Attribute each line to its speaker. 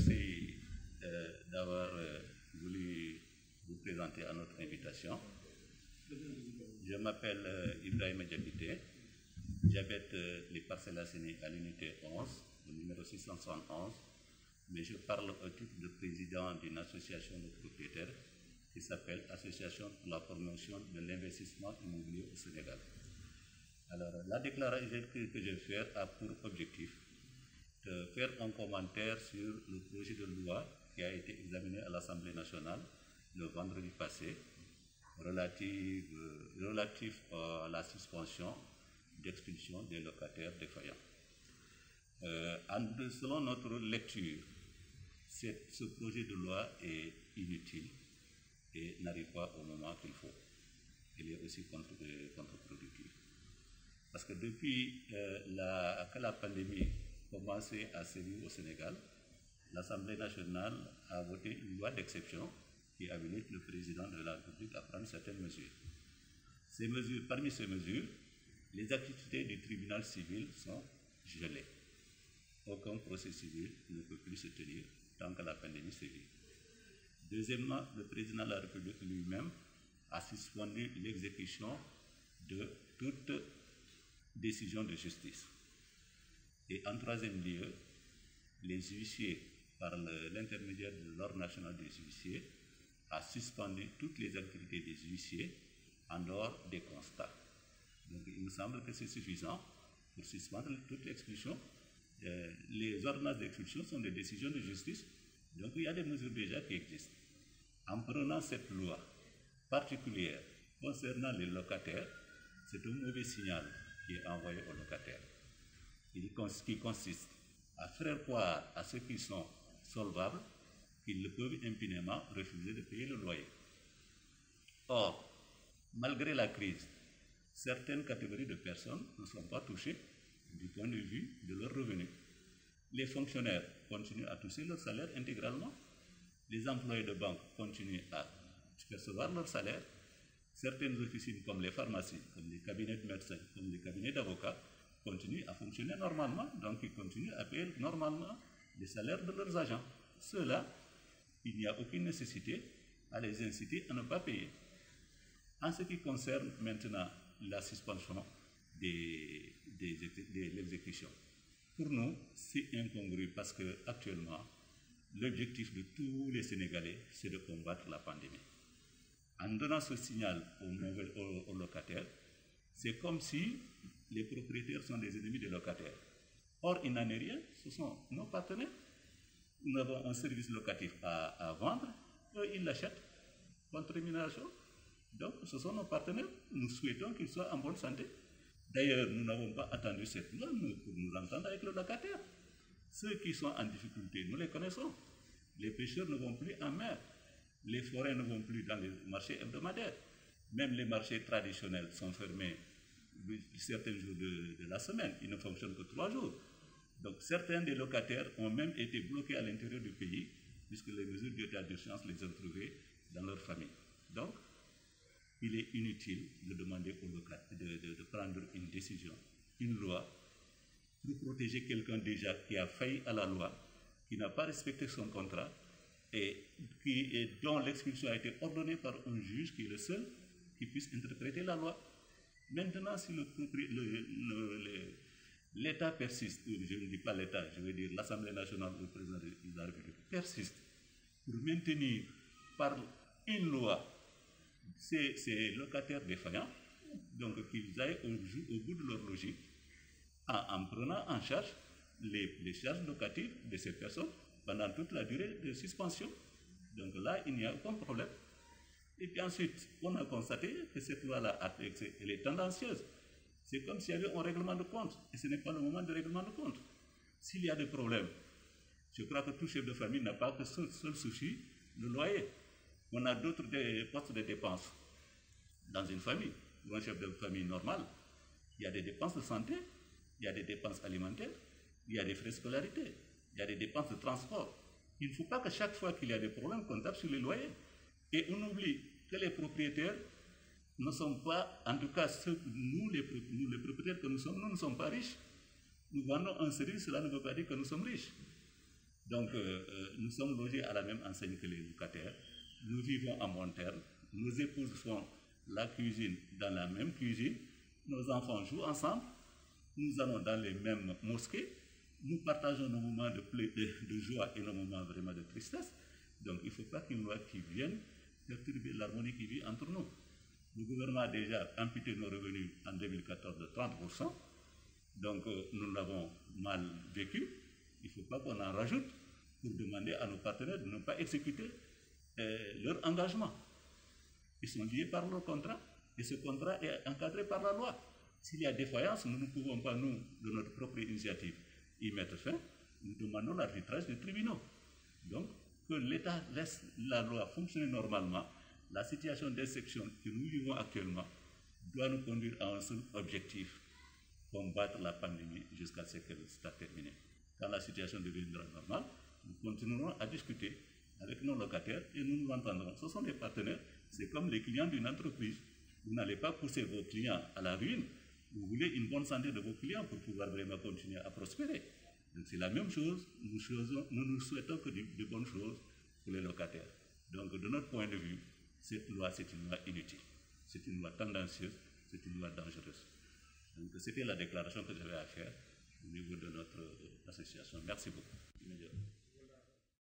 Speaker 1: remercie d'avoir voulu vous présenter à notre invitation. Je m'appelle Ibrahim Diakité, j'habite les Parcelles Assainies à l'unité 11, au numéro 671, mais je parle au titre de président d'une association de propriétaires qui s'appelle Association pour la promotion de l'investissement immobilier au Sénégal. Alors, la déclaration que je vais faire a pour objectif de faire un commentaire sur le projet de loi qui a été examiné à l'Assemblée nationale le vendredi passé, relatif à la suspension d'expulsion des locataires défaillants. Selon notre lecture, ce projet de loi est inutile et n'arrive pas au moment qu'il faut. Il est aussi contre-productif. Parce que depuis que la pandémie commençait à sévir au Sénégal, l'Assemblée nationale a voté une loi d'exception qui habilite le président de la République à prendre certaines mesures. Parmi ces mesures, les activités du tribunal civil sont gelées. Aucun procès civil ne peut plus se tenir tant que la pandémie sévit. Deuxièmement, le président de la République lui-même a suspendu l'exécution de toute décision de justice. Et en troisième lieu, les huissiers, par l'intermédiaire de l'Ordre national des huissiers, a suspendu toutes les activités des huissiers en dehors des constats. Donc il me semble que c'est suffisant pour suspendre toute l'expulsion. Les ordonnances d'expulsion sont des décisions de justice, donc il y a des mesures déjà qui existent. En prenant cette loi particulière concernant les locataires, c'est un mauvais signal qui est envoyé aux locataires, qui consiste à faire croire à ceux qui sont solvables qu'ils peuvent impunément refuser de payer le loyer. Or, malgré la crise, certaines catégories de personnes ne sont pas touchées du point de vue de leurs revenus. Les fonctionnaires continuent à toucher leur salaire intégralement, les employés de banque continuent à percevoir leur salaire, certaines officines comme les pharmacies, comme les cabinets de médecins, comme les cabinets d'avocats continuent à fonctionner normalement, donc ils continuent à payer normalement les salaires de leurs agents. Ceux-là, il n'y a aucune nécessité à les inciter à ne pas payer. En ce qui concerne maintenant la suspension de l'exécution, pour nous, c'est incongru parce qu'actuellement, l'objectif de tous les Sénégalais, c'est de combattre la pandémie. En donnant ce signal aux locataires, c'est comme si les propriétaires sont des ennemis des locataires. Or, il n'en est rien, ce sont nos partenaires. Nous avons un service locatif à vendre, eux, ils l'achètent contre rémunération. Donc, ce sont nos partenaires. Nous souhaitons qu'ils soient en bonne santé. D'ailleurs, nous n'avons pas attendu cette loi pour nous entendre avec le locataire. Ceux qui sont en difficulté, nous les connaissons. Les pêcheurs ne vont plus en mer. Les forêts ne vont plus dans les marchés hebdomadaires. Même les marchés traditionnels sont fermés certains jours de la semaine. Ils ne fonctionnent que 3 jours. Donc certains des locataires ont même été bloqués à l'intérieur du pays puisque les mesures d'état d'urgence les ont trouvés dans leur famille. Donc, il est inutile de demander aux locataires de prendre une décision, une loi, pour protéger quelqu'un déjà qui a failli à la loi, qui n'a pas respecté son contrat et dont l'expulsion a été ordonnée par un juge qui est le seul qui puisse interpréter la loi. Maintenant, si l'État persiste, ou je ne dis pas l'État, je veux dire l'Assemblée nationale ou le président de la République persiste pour maintenir par une loi ces locataires défaillants, donc qu'ils aillent au bout de leur logique en prenant en charge les charges locatives de ces personnes pendant toute la durée de suspension. Donc là, il n'y a aucun problème. Et puis ensuite, on a constaté que cette loi-là, elle est tendancieuse. C'est comme s'il y avait un règlement de compte, et ce n'est pas le moment de règlement de compte. S'il y a des problèmes, je crois que tout chef de famille n'a pas que seul souci le loyer. On a d'autres postes de dépenses dans une famille. Pour un chef de famille normal, il y a des dépenses de santé, il y a des dépenses alimentaires, il y a des frais de scolarité, il y a des dépenses de transport. Il ne faut pas que chaque fois qu'il y a des problèmes, qu'on tape sur les loyers. Et on oublie que les propriétaires ne sommes pas, en tout cas nous les propriétaires que nous ne sommes pas riches. Nous vendons un service, cela ne veut pas dire que nous sommes riches. Donc, nous sommes logés à la même enseigne que les locataires. Nous vivons en bon terme. Nos épouses font la cuisine dans la même cuisine. Nos enfants jouent ensemble. Nous allons dans les mêmes mosquées. Nous partageons nos moments de joie et nos moments vraiment de tristesse. Donc, il ne faut pas qu'une loi qui vienne perturber l'harmonie qui vit entre nous. Le gouvernement a déjà amputé nos revenus en 2014 de 30%. Donc, nous l'avons mal vécu. Il ne faut pas qu'on en rajoute pour demander à nos partenaires de ne pas exécuter leur engagement. Ils sont liés par leur contrat et ce contrat est encadré par la loi. S'il y a défaillance, nous ne pouvons pas, nous, de notre propre initiative, y mettre fin. Nous demandons l'arbitrage des tribunaux. Donc, que l'État laisse la loi fonctionner normalement. La situation d'exception que nous vivons actuellement doit nous conduire à un seul objectif: combattre la pandémie jusqu'à ce qu'elle soit terminée. Quand la situation deviendra normale, nous continuerons à discuter avec nos locataires et nous nous entendrons. Ce sont des partenaires, c'est comme les clients d'une entreprise. Vous n'allez pas pousser vos clients à la ruine. Vous voulez une bonne santé de vos clients pour pouvoir vraiment continuer à prospérer. Donc c'est la même chose, nous souhaitons que de bonnes choses pour les locataires. Donc de notre point de vue, cette loi, c'est une loi inutile. C'est une loi tendancieuse, c'est une loi dangereuse. Donc c'était la déclaration que j'avais à faire au niveau de notre association. Merci beaucoup.